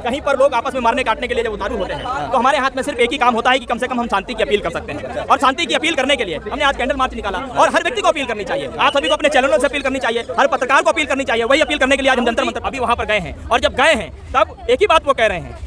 कहीं पर लोग आपस में मारने काटने के लिए जब उतारू होते हैं तो हमारे हाथ में सिर्फ एक ही काम होता है कि कम से कम हम शांति की अपील कर सकते हैं। और शांति की अपील करने के लिए हमने आज कैंडल मार्च निकाला और हर व्यक्ति को अपील करनी चाहिए, आप सभी को अपने चैनलों से अपील करनी चाहिए, हर पत्रकार को अपील करनी चाहिए। वही अपील करने के लिए आज हम जंतर मंतर अभी वहां पर गए हैं और जब गए हैं तब एक ही बात वो कह रहे हैं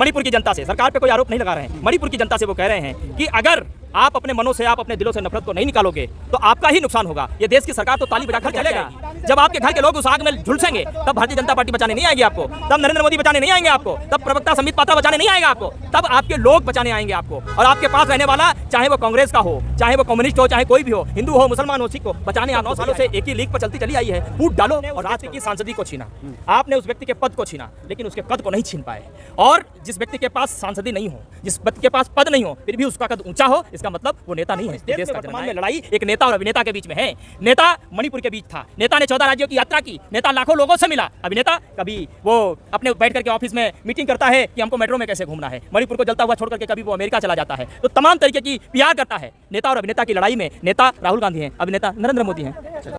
मणिपुर की जनता से, सरकार पे कोई आरोप नहीं लगा रहे हैं, मणिपुर की जनता से वो कह रहे हैं कि अगर आप अपने मनों से, आप अपने दिलों से नफरत को नहीं निकालोगे तो आपका ही नुकसान होगा। ये देश की सरकार तो ताली बजाकर चलेगा। जब आपके घर के लोग उस आग में झुलसेंगे तब भारतीय जनता पार्टी बचाने नहीं आएगी आपको, तब नरेंद्र मोदी बचाने नहीं आएंगे आपको, तब प्रवक्ता समित पात्रा बचाने नहीं आएगा आपको, तब आपके लोग बचाने आएंगे आपको। और आपके पास रहने वाला चाहे वो कांग्रेस का हो, चाहे वो कम्युनिस्ट हो, चाहे कोई भी हो, हिंदू हो, मुसलमान हो, सिख हो, बचाने 9 सालों से एक ही लीग पर चलती चली आई है। फूट डालो और राज्य की सांसदी को छीना, आपने उस व्यक्ति के पद को छीना लेकिन उसके कद को नहीं छीन पाए। और जिस व्यक्ति के पास सांसदी नहीं हो, जिस व्यक्ति के पास पद नहीं हो, फिर भी उसका कद ऊंचा हो, इसका मतलब वो नेता नहीं है। देश का वर्तमान में लड़ाई एक नेता और अभिनेता के बीच में है। नेता मणिपुर के बीच था, नेता ने 14 राज्यों की यात्रा की, नेता लाखों लोगों से मिला। अभिनेता कभी वो अपने बैठ करके ऑफिस में मीटिंग करता है कि हमको मेट्रो में कैसे घूमना है, मणिपुर को जलता हुआ छोड़ करके कभी वो अमेरिका चला जाता है। तो तमाम तरीके की पीआर करता है। नेता और अभिनेता की लड़ाई में नेता राहुल गांधी हैं, अभिनेता नरेंद्र मोदी हैं।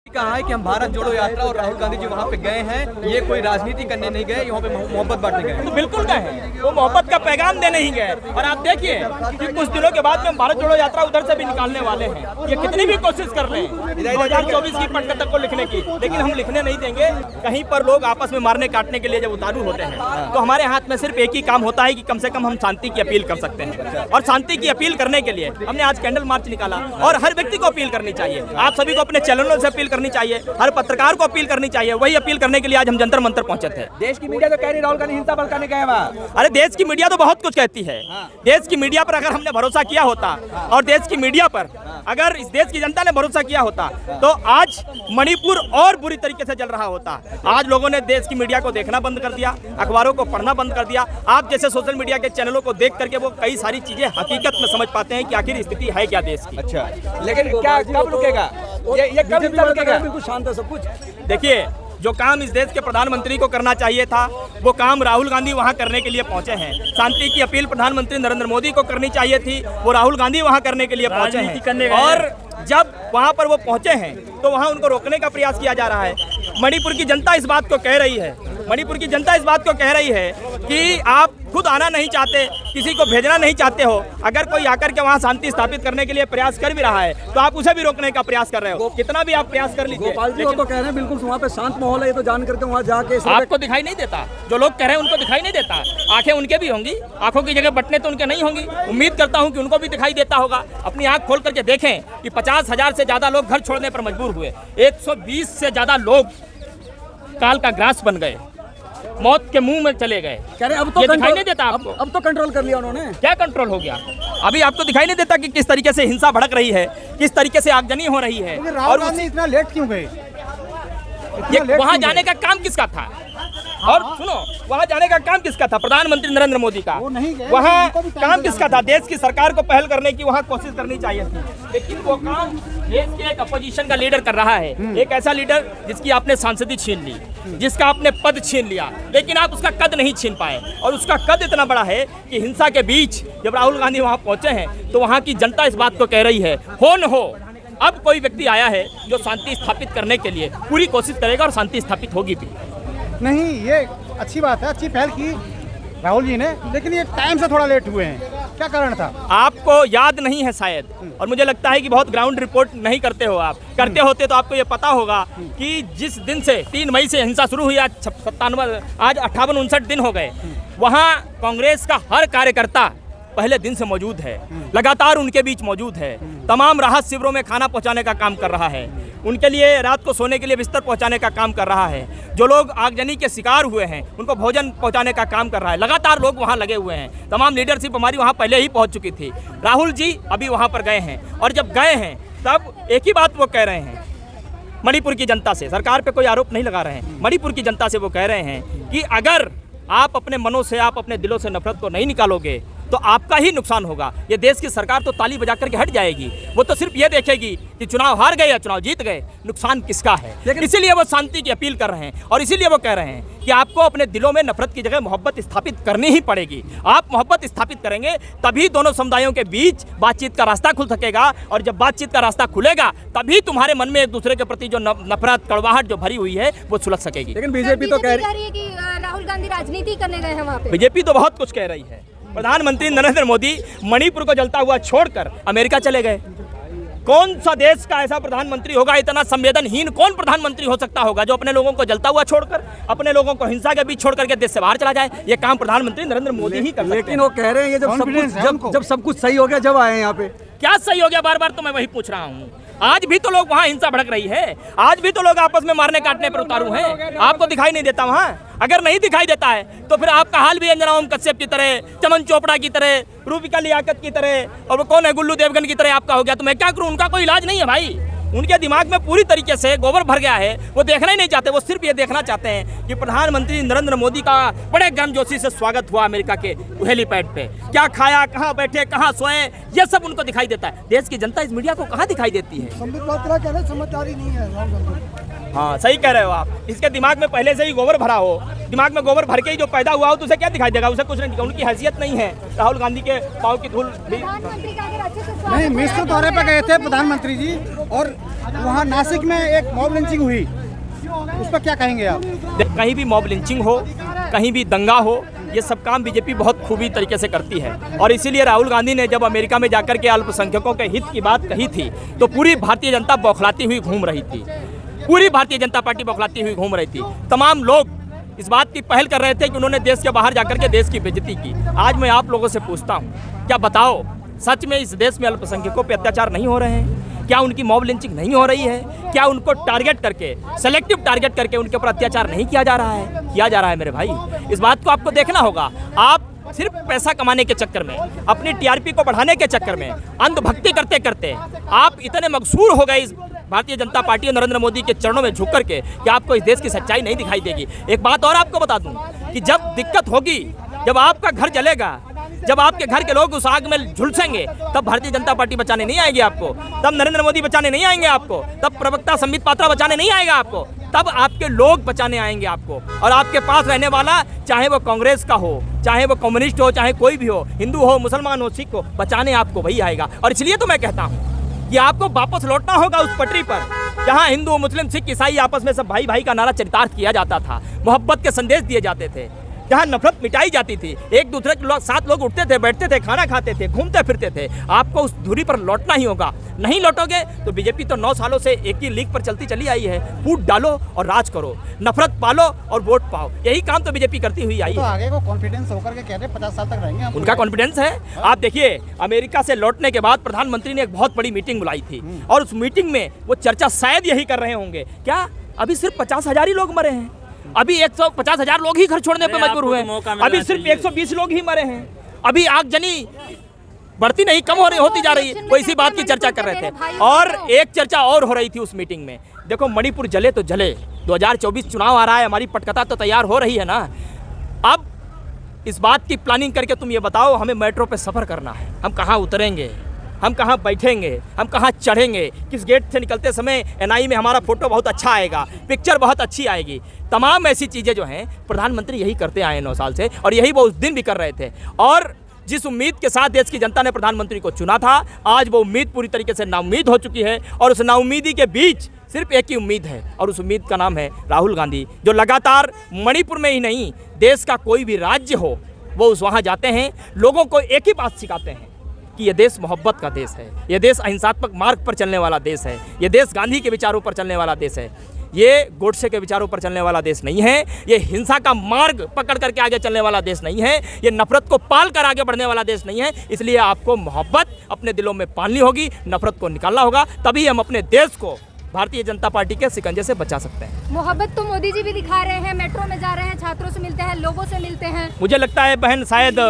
कहा है कि हम भारत जोड़ो यात्रा और राहुल गांधी जी वहाँ पे गए हैं, ये कोई राजनीति करने नहीं गए, यहाँ पे मोहब्बत बांटने गए। तो बिल्कुल गए, वो मोहब्बत का पैगाम देने ही गए। और आप देखिए कि कुछ दिनों के बाद में हम भारत जोड़ो यात्रा उधर से भी निकालने वाले हैं। ये कितनी भी कोशिश कर रहे हैं 2024 की पटकथक को लिखने की, लेकिन हम लिखने नहीं देंगे। कहीं पर लोग आपस में मारने काटने के लिए जब उतारू होते हैं तो हमारे हाथ में सिर्फ एक ही काम होता है कि कम से कम हम शांति की अपील कर सकते हैं। और शांति की अपील करने के लिए हमने आज कैंडल मार्च निकाला और हर व्यक्ति को अपील करनी चाहिए, आप सभी को अपने चैनलों से अपील करनी चाहिए, हर पत्रकार को अपील करनी चाहिए। वही अपील करने के लिए आज हम जंतर मंतर पहुंचे थे। देश की मीडिया तो कह रही राहुल गांधी हिंसा भड़काने गए वहाँ। अरे देश की मीडिया तो बहुत कुछ कहती है। देश की मीडिया पर अगर हमने भरोसा किया होता और देश की मीडिया पर अगर इस देश की जनता ने भरोसा किया होता तो आज मणिपुर और बुरी तरीके से जल रहा होता। आज लोगों ने देश की मीडिया को देखना बंद कर दिया, अखबारों को पढ़ना बंद कर दिया। आप जैसे सोशल मीडिया के चैनलों को देख करके वो कई सारी चीजें हकीकत में समझ पाते हैं कि आखिर स्थिति है क्या देश की। अच्छा, लेकिन क्या कब रुकेगा ये कब रुकेगा? बिल्कुल शांत है सब कुछ। देखिए, जो काम इस देश के प्रधानमंत्री को करना चाहिए था वो काम राहुल गांधी वहां करने के लिए पहुंचे हैं। शांति की अपील प्रधानमंत्री नरेंद्र मोदी को करनी चाहिए थी, वो राहुल गांधी वहां करने के लिए पहुंचे हैं। और जब वहां पर वो पहुंचे हैं तो वहां उनको रोकने का प्रयास किया जा रहा है। मणिपुर की जनता इस बात को कह रही है, मणिपुर की जनता इस बात को कह रही है कि आप खुद आना नहीं चाहते, किसी को भेजना नहीं चाहते हो। अगर कोई आकर के वहाँ शांति स्थापित करने के लिए प्रयास कर भी रहा है तो आप उसे भी रोकने का प्रयास कर रहे हो। कितना भी आप प्रयास कर लीजिए। गोपाल जी वो तो कह रहे हैं बिल्कुल वहाँ पे शांत माहौल है, ये तो जान करके वहाँ जाके आपको दिखाई नहीं देता। जो लोग कह रहे हैं उनको दिखाई नहीं देता। आंखें उनके भी होंगी, आंखों की जगह बटने तो उनके नहीं होंगी। उम्मीद करता हूँ कि उनको भी दिखाई देता होगा। अपनी आंख खोल करके देखें कि 50,000 से ज्यादा लोग घर छोड़ने पर मजबूर हुए, 120 से ज्यादा लोग काल का ग्रास बन गए, मौत के मुंह में चले गए। कह रहे अब तो दिखाई नहीं देता आपको? अब तो कंट्रोल कर लिया उन्होंने। क्या कंट्रोल हो गया? अभी आपको दिखाई नहीं देता कि किस तरीके से हिंसा भड़क रही है, किस तरीके से आगजनी हो रही है? और इतना लेट क्यों गए? वहां जाने का काम किसका था? और सुनो, वहां जाने का काम किसका था? प्रधानमंत्री नरेंद्र मोदी का। वहां काम किसका था? देश की सरकार को पहल करने की वहां कोशिश करनी चाहिए थी, लेकिन वो काम देश के एक अपोजिशन का लीडर कर रहा है। एक ऐसा लीडर जिसकी आपने सांसदी छीन ली, जिसका आपने पद छीन लिया, लेकिन आप उसका कद नहीं छीन पाए। और उसका कद इतना बड़ा है कि हिंसा के बीच जब राहुल गांधी वहां पहुंचे हैं तो वहां की जनता इस बात को कह रही है, हो न हो अब कोई व्यक्ति आया है जो शांति स्थापित करने के लिए पूरी कोशिश करेगा और शांति स्थापित होगी भी। नहीं, ये अच्छी बात है, अच्छी पहल की राहुल जी ने, लेकिन ये टाइम से थोड़ा लेट हुए हैं। क्या कारण था? आपको याद नहीं है शायद, और मुझे लगता है कि बहुत ग्राउंड रिपोर्ट नहीं करते हो आप। करते होते तो आपको ये पता होगा कि जिस दिन से 3 मई से हिंसा शुरू हुई, आज 58-59 दिन हो गए। वहाँ कांग्रेस का हर कार्यकर्ता पहले दिन से मौजूद है, लगातार उनके बीच मौजूद है। तमाम राहत शिविरों में खाना पहुंचाने का काम कर रहा है, उनके लिए रात को सोने के लिए बिस्तर पहुंचाने का काम कर रहा है। जो लोग आगजनी के शिकार हुए हैं उनको भोजन पहुंचाने का काम कर रहा है। लगातार लोग वहां लगे हुए हैं। तमाम लीडरशिप हमारी वहां पहले ही पहुंच चुकी थी। राहुल जी अभी वहां पर गए हैं और जब गए हैं तब एक ही बात वो कह रहे हैं मणिपुर की जनता से, सरकार पे कोई आरोप नहीं लगा रहे हैं, मणिपुर की जनता से वो कह रहे हैं कि अगर आप अपने मनों से, आप अपने दिलों से नफरत को नहीं निकालोगे तो आपका ही नुकसान होगा। ये देश की सरकार तो ताली बजा करके हट जाएगी, वो तो सिर्फ ये देखेगी कि चुनाव हार गए या चुनाव जीत गए, नुकसान किसका है। इसीलिए वो शांति की अपील कर रहे हैं और इसीलिए वो कह रहे हैं कि आपको अपने दिलों में नफरत की जगह मोहब्बत स्थापित करनी ही पड़ेगी। आप मोहब्बत स्थापित करेंगे तभी दोनों समुदायों के बीच बातचीत का रास्ता खुल सकेगा, और जब बातचीत का रास्ता खुलेगा तभी तुम्हारे मन में एक दूसरे के प्रति जो नफरत कड़वाहट जो भरी हुई है वो सुलझ सकेगी। लेकिन बीजेपी तो कह रही है कि राहुल गांधी राजनीति करने गए हैं वहाँ पे। बीजेपी तो बहुत कुछ कह रही है। प्रधानमंत्री नरेंद्र मोदी मणिपुर को जलता हुआ छोड़कर अमेरिका चले गए। कौन सा देश का ऐसा प्रधानमंत्री होगा, इतना संवेदनहीन कौन प्रधानमंत्री हो सकता होगा जो अपने लोगों को जलता हुआ छोड़कर, अपने लोगों को हिंसा के बीच छोड़ करके देश से बाहर चला जाए। ये काम प्रधानमंत्री नरेंद्र मोदी ही कर सकते हैं। लेकिन वो कह रहे हैं ये जब सब कुछ सही हो गया जब आए यहाँ पे। क्या सही हो गया, बार बार तो मैं वही पूछ रहा हूँ। आज भी तो लोग वहाँ हिंसा भड़क रही है, आज भी तो लोग आपस में मारने काटने पर उतारू हैं। आपको दिखाई नहीं देता वहाँ? अगर नहीं दिखाई देता है तो फिर आपका हाल भी अंजना ओम कश्यप की तरह, चमन चोपड़ा की तरह, रूबिका लियाकत की तरह, और वो कौन है गुल्लू देवगन की तरह आपका हो गया। तो मैं क्या करूँ? उनका कोई इलाज नहीं है भाई। उनके दिमाग में पूरी तरीके से गोबर भर गया है, वो देखना ही नहीं चाहते। वो सिर्फ ये देखना चाहते हैं कि प्रधानमंत्री नरेंद्र मोदी का बड़े गर्मजोशी से स्वागत हुआ अमेरिका के हेलीपैड पे। क्या खाया, कहाँ बैठे, कहाँ सोए, ये सब उनको दिखाई देता है। देश की जनता इस मीडिया को कहाँ दिखाई देती है? समझदारी नहीं है। हाँ, सही कह रहे हो आप। इसके दिमाग में पहले से ही गोबर भरा हो, दिमाग में गोबर भर के ही जो पैदा हुआ हो तो उसे क्या दिखाई देगा? उसे कुछ नहीं दिखा। उनकी हैसियत नहीं है राहुल गांधी के पाँव की धूल भी। नहीं, मिस्र दौरे पे गए थे प्रधानमंत्री जी और वहाँ नासिक में एक मॉब लिंचिंग हुई, उस पर क्या कहेंगे आप? कहीं भी मॉब लिंचिंग हो, कहीं भी दंगा हो, ये सब काम बीजेपी बहुत खूबी तरीके से करती है। और इसीलिए राहुल गांधी ने जब अमेरिका में जाकर के अल्पसंख्यकों के हित की बात कही थी तो पूरी भारतीय जनता बौखलाती हुई घूम रही थी। पूरी भारतीय जनता पार्टी बौखलाती हुई घूम रही थी। तमाम लोग इस बात की पहल कर रहे थे कि उन्होंने देश के बाहर जाकर के देश की बेइज्जती की। आज मैं आप लोगों से पूछता हूँ, क्या बताओ सच में इस देश में अल्पसंख्यकों पे अत्याचार नहीं हो रहे हैं? क्या उनकी मॉब लिंचिंग नहीं हो रही है? क्या उनको टारगेट करके, सेलेक्टिव टारगेट करके उनके ऊपर अत्याचार नहीं किया जा रहा है? किया जा रहा है मेरे भाई। इस बात को आपको देखना होगा। आप सिर्फ पैसा कमाने के चक्कर में, अपनी टीआरपी को बढ़ाने के चक्कर में, अंधभक्ति करते करते आप इतने मकसूर हो गए इस भारतीय जनता पार्टी और नरेंद्र मोदी के चरणों में झुक करके कि आपको इस देश की सच्चाई नहीं दिखाई देगी। एक बात और आपको बता दूं कि जब दिक्कत होगी, जब आपका घर जलेगा, जब आपके घर के लोग उस आग में झुलसेंगे, तब भारतीय जनता पार्टी बचाने नहीं आएगी आपको, तब नरेंद्र मोदी बचाने नहीं आएंगे आपको, तब प्रवक्ता संबित पात्रा बचाने नहीं आएगा आपको, तब आपके लोग बचाने आएंगे आपको। और आपके पास रहने वाला, चाहे वो कांग्रेस का हो, चाहे वो कम्युनिस्ट हो, चाहे कोई भी हो, हिंदू हो, मुसलमान हो, सिख हो, बचाने आपको वही आएगा। और इसलिए तो मैं कहता हूँ कि आपको वापस लौटना होगा उस पटरी पर जहाँ हिंदू, मुस्लिम, सिख, ईसाई आपस में सब भाई भाई का नारा चरितार्थ किया जाता था, मोहब्बत के संदेश दिए जाते थे, जहाँ नफरत मिटाई जाती थी, एक दूसरे के साथ लोग उठते थे, बैठते थे, खाना खाते थे, घूमते फिरते थे। आपको उस धुरी पर लौटना ही होगा। नहीं लौटोगे तो बीजेपी तो 9 सालों से एक ही लीग पर चलती चली आई है, फूट डालो और राज करो, नफरत पालो और वोट पाओ, यही काम तो बीजेपी करती हुई आई है। तो आगे को कॉन्फिडेंस होकर के कह रहे 50 साल तक रहेंगे हम। उनका कॉन्फिडेंस है। आप देखिए, अमेरिका से लौटने के बाद प्रधानमंत्री ने एक बहुत बड़ी मीटिंग बुलाई थी और उस मीटिंग में वो चर्चा शायद यही कर रहे होंगे, क्या अभी सिर्फ 50,000 ही लोग मरे हैं? अभी 150,000 लोग ही घर छोड़ने पे मजबूर हुए हैं। अभी सिर्फ 120 लोग ही मरे हैं। अभी आगजनी बढ़ती नहीं, कम होती जा रही है। वो इसी बात की चर्चा कर रहे थे। और एक चर्चा और हो रही थी उस मीटिंग में, देखो मणिपुर जले तो जले, 2024 चुनाव आ रहा है, हमारी पटकथा तो तैयार हो रही है ना। अब इस बात की प्लानिंग करके तुम ये बताओ, हमें मेट्रो पे सफ़र करना है, हम कहाँ उतरेंगे, हम कहाँ बैठेंगे, हम कहाँ चढ़ेंगे, किस गेट से निकलते समय एनआई में हमारा फोटो बहुत अच्छा आएगा, पिक्चर बहुत अच्छी आएगी। तमाम ऐसी चीज़ें जो हैं प्रधानमंत्री यही करते आए 9 साल से, और यही वो उस दिन भी कर रहे थे। और जिस उम्मीद के साथ देश की जनता ने प्रधानमंत्री को चुना था, आज वो उम्मीद पूरी तरीके से नाउम्मीद हो चुकी है। और उस नाउम्मीदी के बीच सिर्फ एक ही उम्मीद है, और उस उम्मीद का नाम है राहुल गांधी, जो लगातार मणिपुर में ही नहीं, देश का कोई भी राज्य हो वो उस वहाँ जाते हैं, लोगों को एक ही बात सिखाते हैं कि यह देश मोहब्बत का देश है, यह देश अहिंसात्मक मार्ग पर चलने वाला देश है, यह देश गांधी के विचारों पर चलने वाला देश है, ये गोडसे के विचारों पर चलने वाला देश नहीं है, ये हिंसा का मार्ग पकड़ करके आगे चलने वाला देश नहीं है, ये नफरत को पाल कर आगे बढ़ने वाला देश नहीं है। इसलिए आपको मोहब्बत अपने दिलों में पालनी होगी, नफरत को निकालना होगा, तभी हम अपने देश को भारतीय जनता पार्टी के शिकंजे से बचा सकते हैं। मोहब्बत तो मोदी जी भी दिखा रहे हैं, मेट्रो में जा रहे हैं, छात्रों से मिलते हैं, लोगों से मिलते हैं। मुझे लगता है बहन, शायद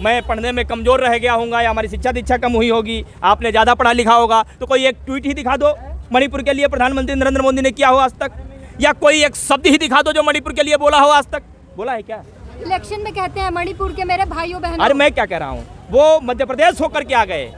मैं पढ़ने में कमज़ोर रह गया हूँगा या हमारी शिक्षा दीक्षा कम हुई होगी, आपने ज़्यादा पढ़ा लिखा होगा, तो कोई एक ट्वीट ही दिखा दो मणिपुर के लिए प्रधानमंत्री नरेंद्र मोदी ने किया हो आज तक, या कोई एक शब्द ही दिखा दो जो मणिपुर के लिए बोला हो आज तक। बोला है क्या? इलेक्शन में कहते हैं मणिपुर के मेरे भाइयों बहनों। अरे मैं क्या कह रहा हूँ, वो मध्य प्रदेश होकर के आ गए,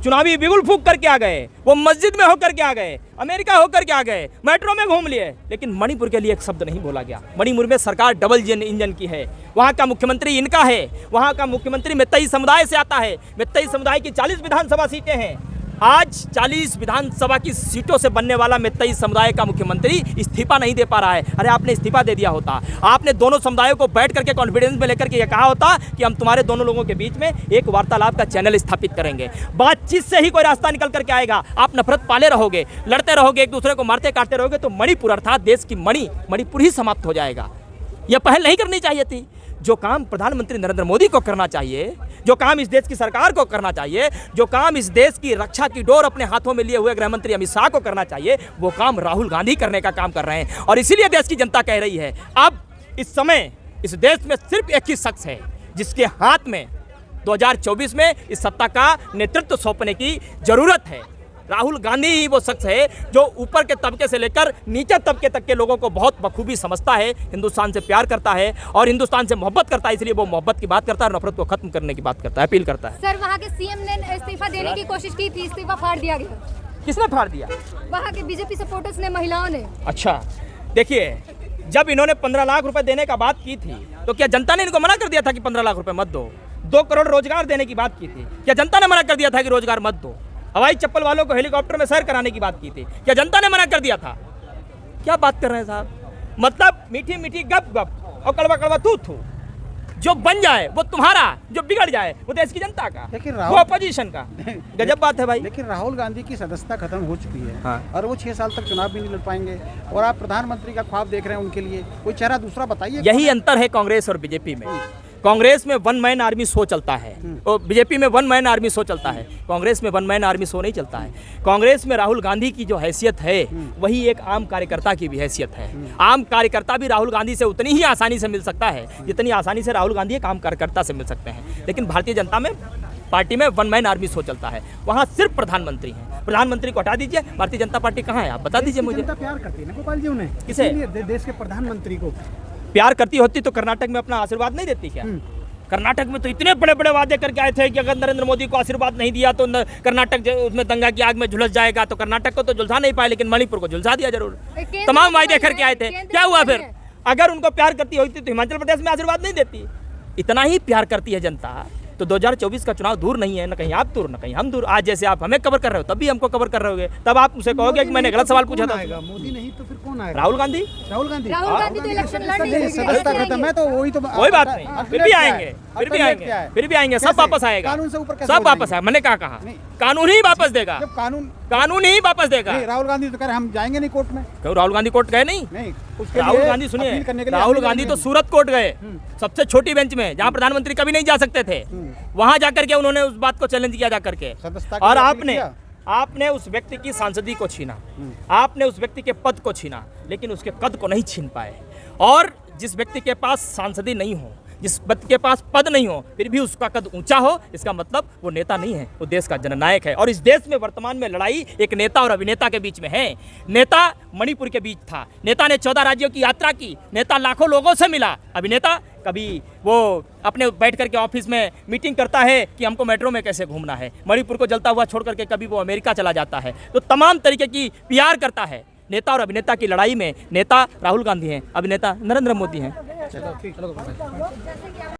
चुनावी बिगुल फूंक करके आ गए, वो मस्जिद में होकर के आ गए, अमेरिका होकर के आ गए, मेट्रो में घूम लिए, लेकिन मणिपुर के लिए एक शब्द नहीं बोला गया। मणिपुर में सरकार डबल इंजन की है, वहाँ का मुख्यमंत्री इनका है, वहाँ का मुख्यमंत्री मेतई समुदाय से आता है, मेतई समुदाय की 40 विधानसभा सीटें हैं। आज 40 विधानसभा की सीटों से बनने वाला मेतई समुदाय का मुख्यमंत्री इस्तीफा नहीं दे पा रहा है। अरे आपने इस्तीफा दे दिया होता, आपने दोनों समुदायों को बैठ करके कॉन्फिडेंस में लेकर के ये कहा होता कि हम तुम्हारे दोनों लोगों के बीच में एक वार्तालाप का चैनल स्थापित करेंगे। बातचीत से ही कोई रास्ता निकल करके आएगा। आप नफरत पाले रहोगे, लड़ते रहोगे, एक दूसरे को मारते काटते रहोगे, तो मणिपुर अर्थात देश की मणिपुर ही समाप्त हो जाएगा। यह पहल नहीं करनी चाहिए थी। जो काम प्रधानमंत्री नरेंद्र मोदी को करना चाहिए, जो काम इस देश की सरकार को करना चाहिए, जो काम इस देश की रक्षा की डोर अपने हाथों में लिए हुए गृह मंत्री अमित शाह को करना चाहिए, वो काम राहुल गांधी करने का काम कर रहे हैं। और इसीलिए देश की जनता कह रही है, अब इस समय इस देश में सिर्फ एक ही शख्स है जिसके हाथ में 2024 में इस सत्ता का नेतृत्व सौंपने की जरूरत है। राहुल गांधी ही वो शख्स है जो ऊपर के तबके से लेकर नीचे तबके तक के लोगों को बहुत बखूबी समझता है, हिंदुस्तान से प्यार करता है और हिंदुस्तान से मोहब्बत करता है। इसलिए वो मोहब्बत की बात करता है, नफरत को खत्म करने की बात करता है, अपील करता है। सर, वहाँ के सीएम ने इस्तीफा देने की कोशिश की थी, इस्तीफा फाड़ दिया गया। किसने फाड़ दिया? वहाँ के बीजेपी सपोर्टर्स ने, महिलाओं ने। अच्छा, देखिए, जब इन्होंने 15 लाख रुपए देने का बात की थी तो क्या जनता ने इनको मना कर दिया था कि 15 लाख रुपए मत दो? 2 करोड़ रोजगार देने की बात की थी, क्या जनता ने मना कर दिया था कि रोजगार मत दो? हवाई चप्पल वालों को हेलीकॉप्टर में सैर कराने की बात की थी, क्या जनता ने मना कर दिया था? क्या बात कर रहे हैं साहब? मतलब मीठी मीठी गप गप और कड़वा कड़वा थू थू। जो बन जाए वो तुम्हारा, जो बिगड़ जाए वो देश की जनता का, लेकिन वो अपोजिशन का। गजब बात है भाई। लेकिन राहुल गांधी की सदस्यता खत्म हो चुकी है। हाँ। और वो 6 साल तक चुनाव भी नहीं लड़ पाएंगे और आप प्रधानमंत्री का ख्वाब देख रहे हैं उनके लिए। कोई चेहरा दूसरा बताइए। यही अंतर है कांग्रेस और बीजेपी में। कांग्रेस में 1 मैन आर्मी शो चलता है और बीजेपी में 1 मैन आर्मी शो चलता है। कांग्रेस में 1 मैन आर्मी शो नहीं चलता है। कांग्रेस में राहुल गांधी की जो हैसियत है वही एक आम कार्यकर्ता की भी हैसियत है। आम कार्यकर्ता भी राहुल गांधी से उतनी ही आसानी से मिल सकता है जितनी आसानी से राहुल गांधी एक आम कार्यकर्ता से मिल सकते हैं। लेकिन भारतीय जनता में पार्टी में 1 मैन आर्मी शो चलता है, वहाँ सिर्फ प्रधानमंत्री हैं। प्रधानमंत्री को हटा दीजिए, भारतीय जनता पार्टी कहाँ है आप बता दीजिए मुझे। जनता प्यार करती है ना गोपाल जी उन्हें, किसे? इसीलिए देश के प्रधानमंत्री को प्यार करती होती तो कर्नाटक में अपना आशीर्वाद नहीं देती क्या? कर्नाटक में तो इतने बड़े बड़े वादे करके आए थे कि अगर नरेंद्र मोदी को आशीर्वाद नहीं दिया तो कर्नाटक उसमें दंगा की आग में झुलस जाएगा। तो कर्नाटक को तो झुलसा नहीं पाए, लेकिन मणिपुर को झुलसा दिया जरूर। तमाम वादे करके आए थे, क्या हुआ फिर? अगर उनको प्यार करती होती तो हिमाचल प्रदेश में आशीर्वाद नहीं देती। इतना ही प्यार करती है जनता। तो 2024 का चुनाव दूर नहीं है, न कहीं आप दूर न कहीं हम दूर। आज जैसे आप हमें कवर कर रहे हो तब भी हमको कवर कर रहे होगे, तब आप उसे कहोगे कि मैंने गलत सवाल पूछा था। मोदी नहीं तो फिर कौन आएगा? राहुल गांधी। राहुल गांधी तो इलेक्शन लड़ नहीं सकते। सदस्यता खत्म है तो वही तो कोई बात नहीं, फिर भी आएंगे, फिर भी आएंगे, फिर भी आएंगे, सब वापस आएगा, कानून से ऊपर कैसे सब वापस आएगा। मैंने क्या कहा? कानून ही वापस देगा, जब कानून ही वापस देगा। राहुल गांधी तो कह रहे हम जाएंगे नहीं कोर्ट में। क्यों राहुल गांधी कोर्ट गए नहीं? उसके राहुल लिए गांधी सुनिए, अपील करने के लिए राहुल गांधी तो सूरत कोर्ट गए, सबसे छोटी बेंच में जहां प्रधानमंत्री कभी नहीं जा सकते थे, वहां जाकर के उन्होंने उस बात को चैलेंज किया जाकर के। और आपने उस व्यक्ति की सांसदी को छीना, आपने उस व्यक्ति के पद को छीना, लेकिन उसके कद को नहीं छीन पाए। और जिस व्यक्ति के पास सांसदी नहीं हो, जिस व्यक्ति के पास पद नहीं हो, फिर भी उसका कद ऊंचा हो, इसका मतलब वो नेता नहीं है, वो देश का जननायक है। और इस देश में वर्तमान में लड़ाई एक नेता और अभिनेता के बीच में है। नेता मणिपुर के बीच था, नेता ने 14 राज्यों की यात्रा की, नेता लाखों लोगों से मिला। अभिनेता कभी वो अपने बैठ करके ऑफिस में मीटिंग करता है कि हमको मेट्रो में कैसे घूमना है, मणिपुर को जलता हुआ छोड़ करके कभी वो अमेरिका चला जाता है। तो तमाम तरीके की PR करता है। नेता और अभिनेता की लड़ाई में नेता राहुल गांधी हैं, अभिनेता नरेंद्र मोदी हैं।